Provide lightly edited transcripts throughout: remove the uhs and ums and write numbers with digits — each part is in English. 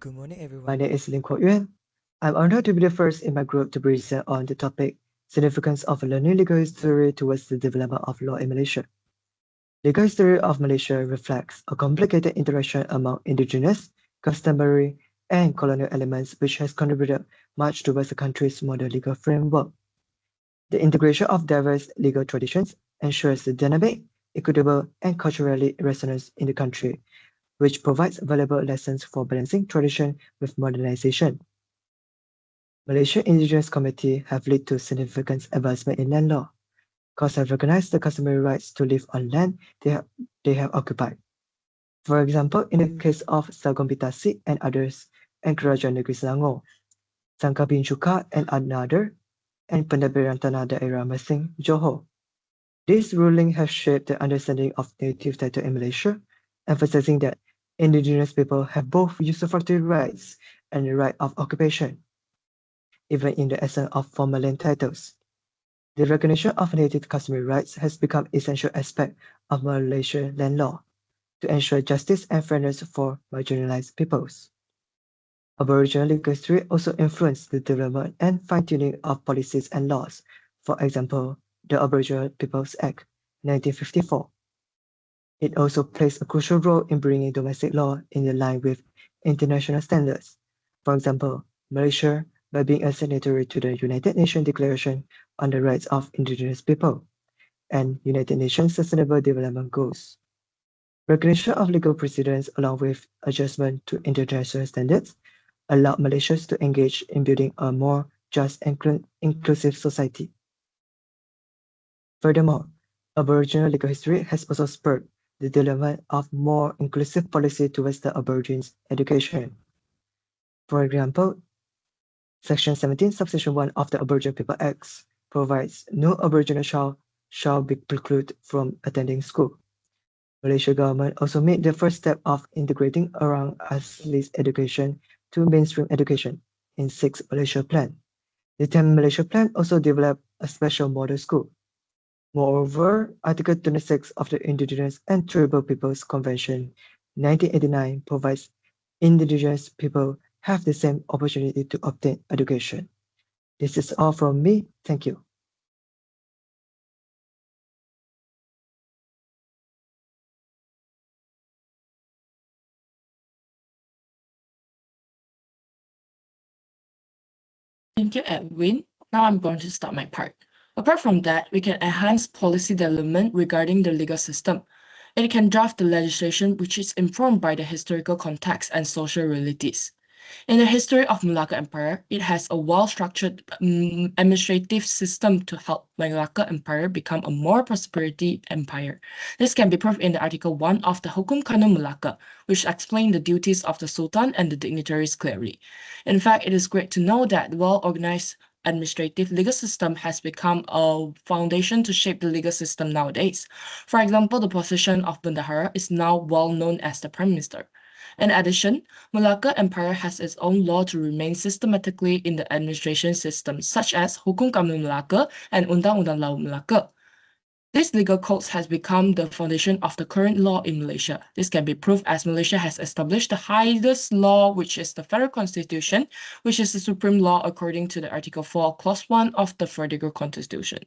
Good morning, everyone. My name is Lim Kuo Yuan. I'm honored to be the first in my group to present on the topic Significance of Learning Legal History Towards the Development of Law in Malaysia. Legal history of Malaysia reflects a complicated interaction among indigenous, customary, and colonial elements which has contributed much towards the country's modern legal framework. The integration of diverse legal traditions ensures the dynamic, equitable, and culturally resonance in the country, which provides valuable lessons for balancing tradition with modernization. Malaysian Indigenous Committee have led to significant advancement in land law. Courts have recognized the customary rights to live on land they have occupied. For example, in the case of Sagong Bitasi and others, and Kerajaan Negeri Selangor, Sangka Bin Cuka and another, and Pentadbiran Tanah Daerah Mersing, Johor. This ruling has shaped the understanding of native title in Malaysia, emphasizing that indigenous people have both usufructory rights and the right of occupation, even in the absence of formal land titles. The recognition of native customary rights has become an essential aspect of Malaysian land law to ensure justice and fairness for marginalized peoples. Aboriginal legal history also influenced the development and fine-tuning of policies and laws. For example, the Aboriginal Peoples Act, 1954. It also plays a crucial role in bringing domestic law in line with international standards. For example, Malaysia, by being a signatory to the United Nations Declaration on the Rights of Indigenous People and United Nations Sustainable Development Goals. Recognition of legal precedents along with adjustment to international standards allowed Malaysia to engage in building a more just and inclusive society. Furthermore, Aboriginal legal history has also spurred the development of more inclusive policy towards the Aborigines' education. For example, Section 17, Subsection 1 of the Aboriginal People Acts provides no Aboriginal child shall be precluded from attending school. Malaysia government also made the first step of integrating Orang Asli's education to mainstream education in 6 Malaysia Plan. The 10 Malaysia Plan also developed a special model school. Moreover, Article 26 of the Indigenous and Tribal Peoples Convention 1989 provides indigenous people have the same opportunity to obtain education. This is all from me. Thank you. Thank you, Edwin. Now I'm going to start my part. Apart from that, we can enhance policy development regarding the legal system. It can draft the legislation which is informed by the historical context and social realities. In the history of Malacca Empire, it has a well-structured administrative system to help Malacca Empire become a more prosperity empire. This can be proved in the Article 1 of the Hukum Kanun Malacca, which explains the duties of the Sultan and the dignitaries clearly. In fact, it is great to know that well-organized administrative legal system has become a foundation to shape the legal system nowadays. For example, the position of Bendahara is now well known as the Prime Minister. In addition, Malacca Empire has its own law to remain systematically in the administration system, such as Hukum Kamil Malacca and Undang-Undang Laut Malacca. This legal code has become the foundation of the current law in Malaysia. This can be proved as Malaysia has established the highest law, which is the Federal Constitution, which is the supreme law according to the Article 4, Clause 1 of the Federal Constitution.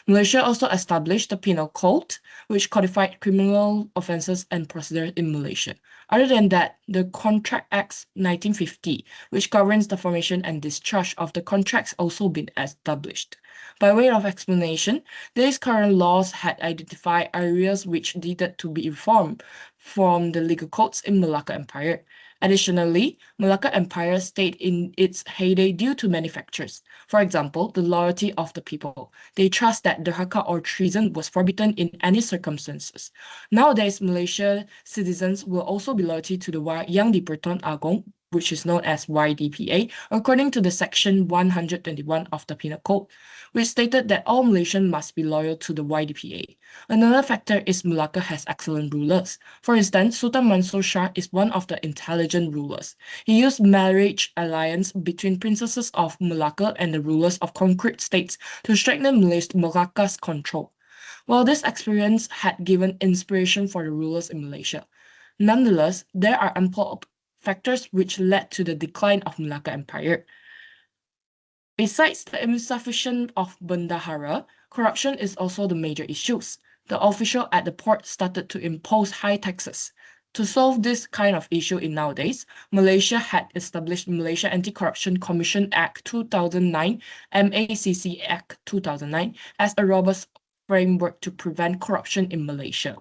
Malaysia also established the Penal Code, which codified criminal offences and procedures in Malaysia. Other than that, the Contract Act 1950, which governs the formation and discharge of the contracts, also been established. By way of explanation, these current laws had identified areas which needed to be reformed from the legal codes in Malacca Empire. Additionally, Malacca Empire stayed in its heyday due to many factors. For example, the loyalty of the people. They trust that Durhaka or treason was forbidden in any circumstances. Nowadays, Malaysia citizens will also be loyal to the Yang di-Pertuan Agong, which is known as YDPA, according to the Section 121 of the Penal Code, which stated that all Malaysians must be loyal to the YDPA. Another factor is Malacca has excellent rulers. For instance, Sultan Mansur Shah is one of the intelligent rulers. He used marriage alliance between princesses of Malacca and the rulers of conquered states to strengthen Malacca's control. While this experience had given inspiration for the rulers in Malaysia, nonetheless, there are ample factors which led to the decline of Malacca Empire. Besides the insufficient of bendahara, corruption is also the major issues. The official at the port started to impose high taxes. To solve this kind of issue in nowadays, Malaysia had established Malaysia Anti-Corruption Commission Act 2009, MACC Act 2009, as a robust framework to prevent corruption in Malaysia.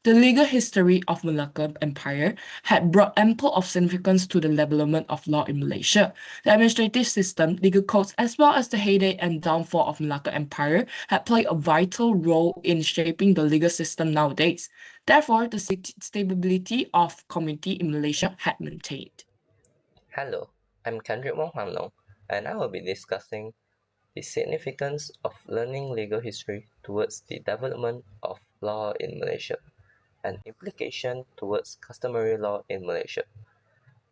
The legal history of Malacca Empire had brought ample of significance to the development of law in Malaysia. The administrative system, legal codes, as well as the heyday and downfall of Malacca Empire had played a vital role in shaping the legal system nowadays. Therefore, the stability of community in Malaysia had maintained. Hello, I'm Kendrick Wong Han Long, and I will be discussing the significance of learning legal history towards the development of law in Malaysia and implication towards customary law in Malaysia.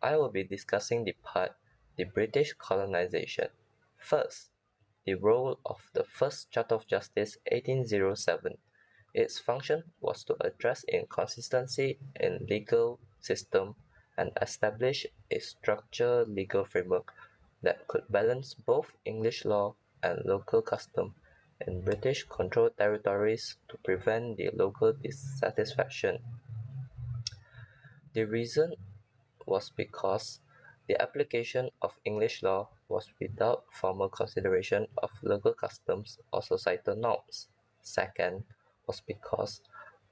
I will be discussing the part the British colonization. First, the role of the first Charter of Justice 1807. Its function was to address inconsistency in legal system and establish a structured legal framework that could balance both English law and local custom in British-controlled territories to prevent the local dissatisfaction. The reason was because the application of English law was without formal consideration of local customs or societal norms. Second was because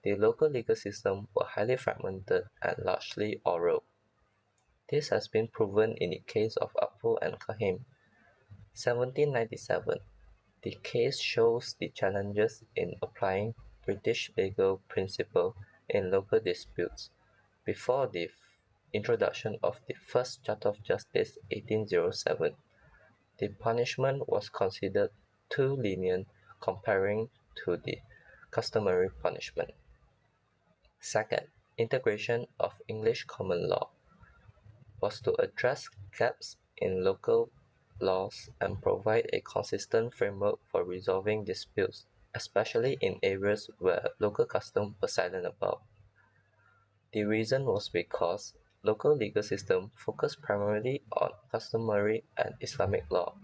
the local legal system were highly fragmented and largely oral. This has been proven in the case of Apfel and Kahim. 1797. The case shows the challenges in applying British legal principle in local disputes before the introduction of the first Charter of Justice 1807. The punishment was considered too lenient comparing to the customary punishment. Second, integration of English common law was to address gaps in local laws and provide a consistent framework for resolving disputes, especially in areas where local customs were silent about. The reason was because local legal system focused primarily on customary and Islamic law.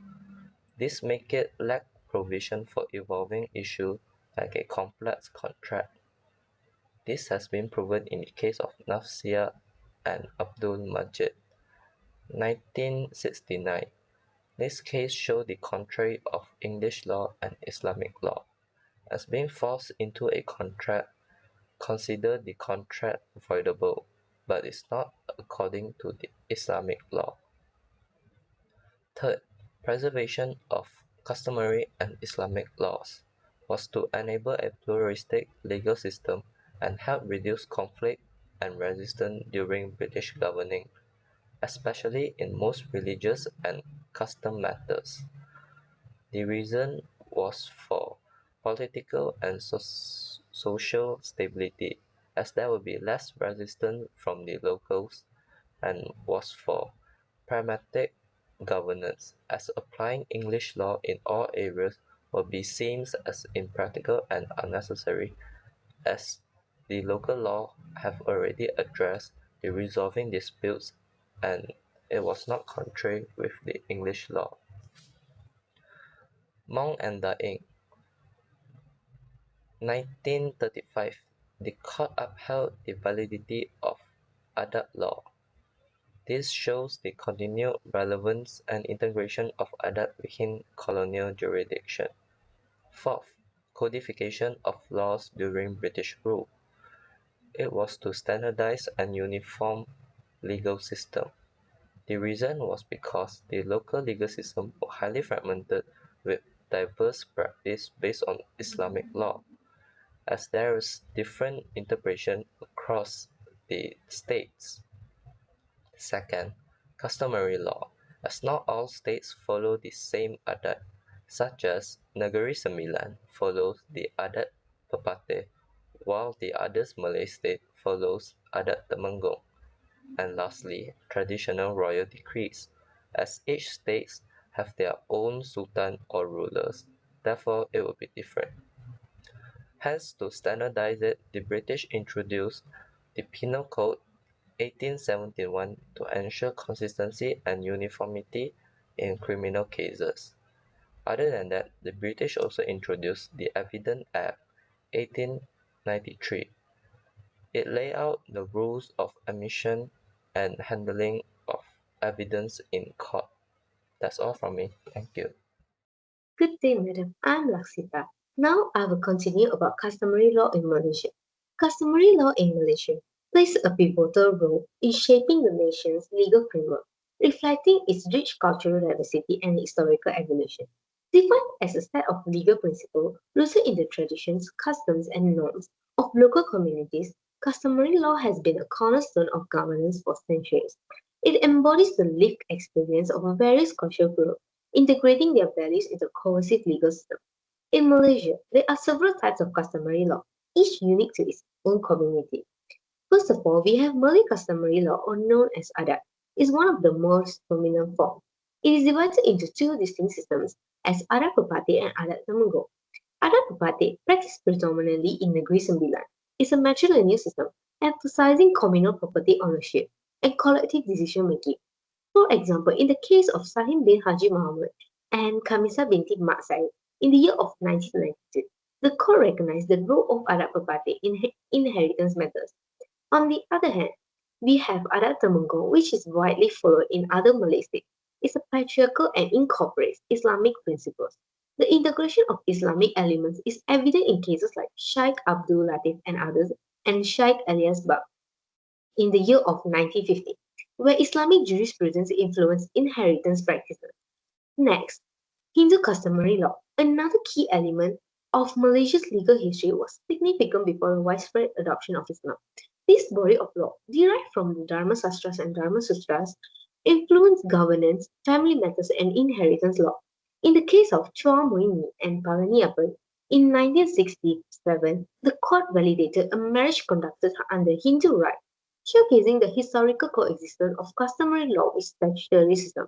This make it lack provision for evolving issues like a complex contract. This has been proven in the case of Nafsia and Abdul Majid. 1969. This case showed the contrary of English law and Islamic law. As being forced into a contract, consider the contract voidable, but is not according to the Islamic law. Third, preservation of customary and Islamic laws was to enable a pluralistic legal system and help reduce conflict and resistance during British governing, especially in most religious and custom matters. The reason was for political and social stability, as there would be less resistance from the locals, and was for pragmatic governance, as applying English law in all areas would be seen as impractical and unnecessary, as the local law have already addressed the resolving disputes and it was not contrary with the English law. Monk and Daeng. 1935. The court upheld the validity of Adat law. This shows the continued relevance and integration of Adat within colonial jurisdiction. Fourth, codification of laws during British rule. It was to standardize and uniform legal system. The reason was because the local legal system was highly fragmented with diverse practice based on Islamic law, as there is different interpretation across the states. Second, customary law, as not all states follow the same adat, such as Negeri Sembilan follows the adat Pepatih, while the others Malay state follows adat Temenggung. And lastly, traditional royal decrees, as each states have their own sultan or rulers, therefore it will be different. Hence, to standardize it, the British introduced the Penal Code 1871 to ensure consistency and uniformity in criminal cases. Other than that, the British also introduced the Evidence Act 1893. It laid out the rules of admission and handling of evidence in court. That's all from me. Thank you. Good day, madam. I'm Laksita. Now I will continue about customary law in Malaysia. Customary law in Malaysia plays a pivotal role in shaping the nation's legal framework, reflecting its rich cultural diversity and historical evolution. Defined as a set of legal principles rooted in the traditions, customs, and norms of local communities, customary law has been a cornerstone of governance for centuries. It embodies the lived experience of various cultural groups integrating their values into a cohesive legal system. In Malaysia, there are several types of customary law, each unique to its own community. First of all, we have Malay customary law, or known as adat. It's one of the most prominent forms. It is divided into two distinct systems as adat Pepatih and adat Temenggung. Adat Pepatih, practiced predominantly in Negeri Sembilan, is a matrilineal system emphasizing communal property ownership and collective decision making. For example, in the case of Salim bin Haji Muhammad and Kamisa binti Mak Said in the year of 1992, the court recognized the role of adat Pepatih in inheritance matters. On the other hand, we have adat Temenggung, which is widely followed in other Malay states. It's a patriarchal and incorporates Islamic principles. The integration of Islamic elements is evident in cases like Sheikh Abdul Latif and others, and Sheikh Elias Bab in the year of 1950, where Islamic jurisprudence influenced inheritance practices. Next, Hindu customary law. Another key element of Malaysia's legal history was significant before the widespread adoption of Islam. This body of law, derived from the Dharma Sastras and Dharma Sutras, influenced governance, family matters, and inheritance law. In the case of Chua Moini and Palaniappan, in 1967, the court validated a marriage conducted under Hindu right, showcasing the historical coexistence of customary law with statutory system.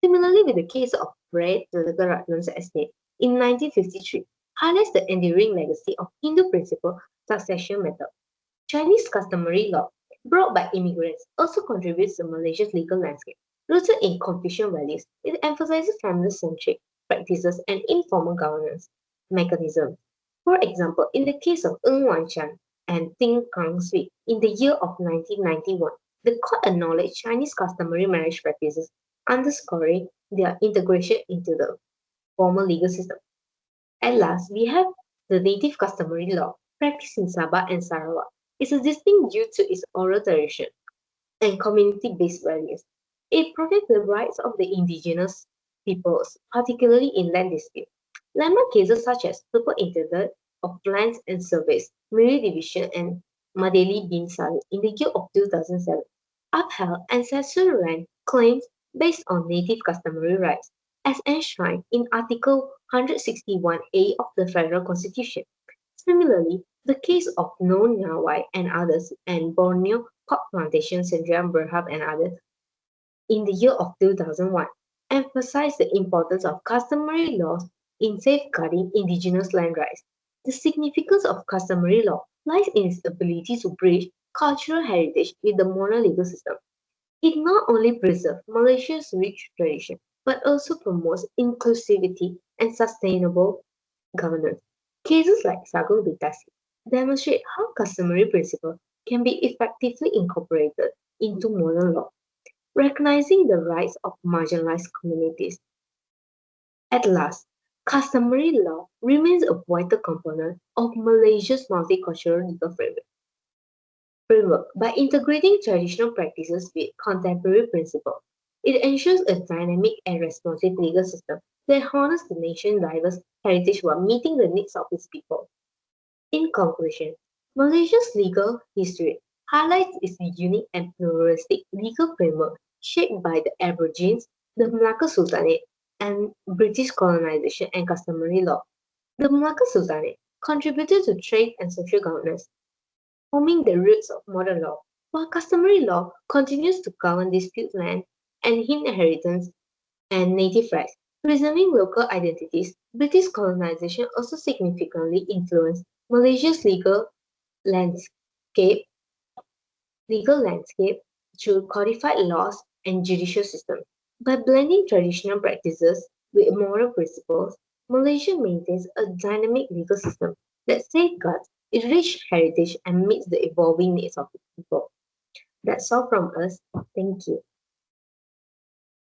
Similarly, with the case of Fred Ratnam's estate in 1953, highlights the enduring legacy of Hindu principle succession method. Chinese customary law, brought by immigrants, also contributes to Malaysia's legal landscape. Rooted in Confucian values, it emphasizes family-centric practices and informal governance mechanisms. For example, in the case of Ng Wan Chan and Ting Kang Sui in the year of 1991, the court acknowledged Chinese customary marriage practices, underscoring their integration into the formal legal system. At last, we have the native customary law, practiced in Sabah and Sarawak. It's a distinct due to its oral tradition and community-based values. It protects the rights of the indigenous peoples, particularly in land disputes. Landmark cases such as Superintendent of Lands and Surveys, Miri Division, and Madeli bin Saleh in the year of 2007 upheld ancestral land claims based on native customary rights, as enshrined in Article 161A of the Federal Constitution. Similarly, the case of Noh Nyawai and others and Borneo Pork Plantation Sendirian Berhad and others in the year of 2001 emphasized the importance of customary laws in safeguarding indigenous land rights. The significance of customary law lies in its ability to bridge cultural heritage with the modern legal system. It not only preserves Malaysia's rich tradition, but also promotes inclusivity and sustainable governance. Cases like Sagung Bitasi demonstrate how customary principles can be effectively incorporated into modern law, recognizing the rights of marginalized communities. At last, customary law remains a vital component of Malaysia's multicultural legal framework. By integrating traditional practices with contemporary principles, it ensures a dynamic and responsive legal system that honors the nation's diverse heritage while meeting the needs of its people. In conclusion, Malaysia's legal history highlights its unique and pluralistic legal framework shaped by the Aborigines, the Malacca Sultanate, and British colonization and customary law. The Malacca Sultanate contributed to trade and social governance, forming the roots of modern law, while customary law continues to govern dispute land and inheritance and native rights. Preserving local identities, British colonization also significantly influenced Malaysia's legal landscape legal landscape through codified laws and judicial systems. By blending traditional practices with moral principles, Malaysia maintains a dynamic legal system that safeguards its rich heritage and meets the evolving needs of the people. That's all from us. Thank you.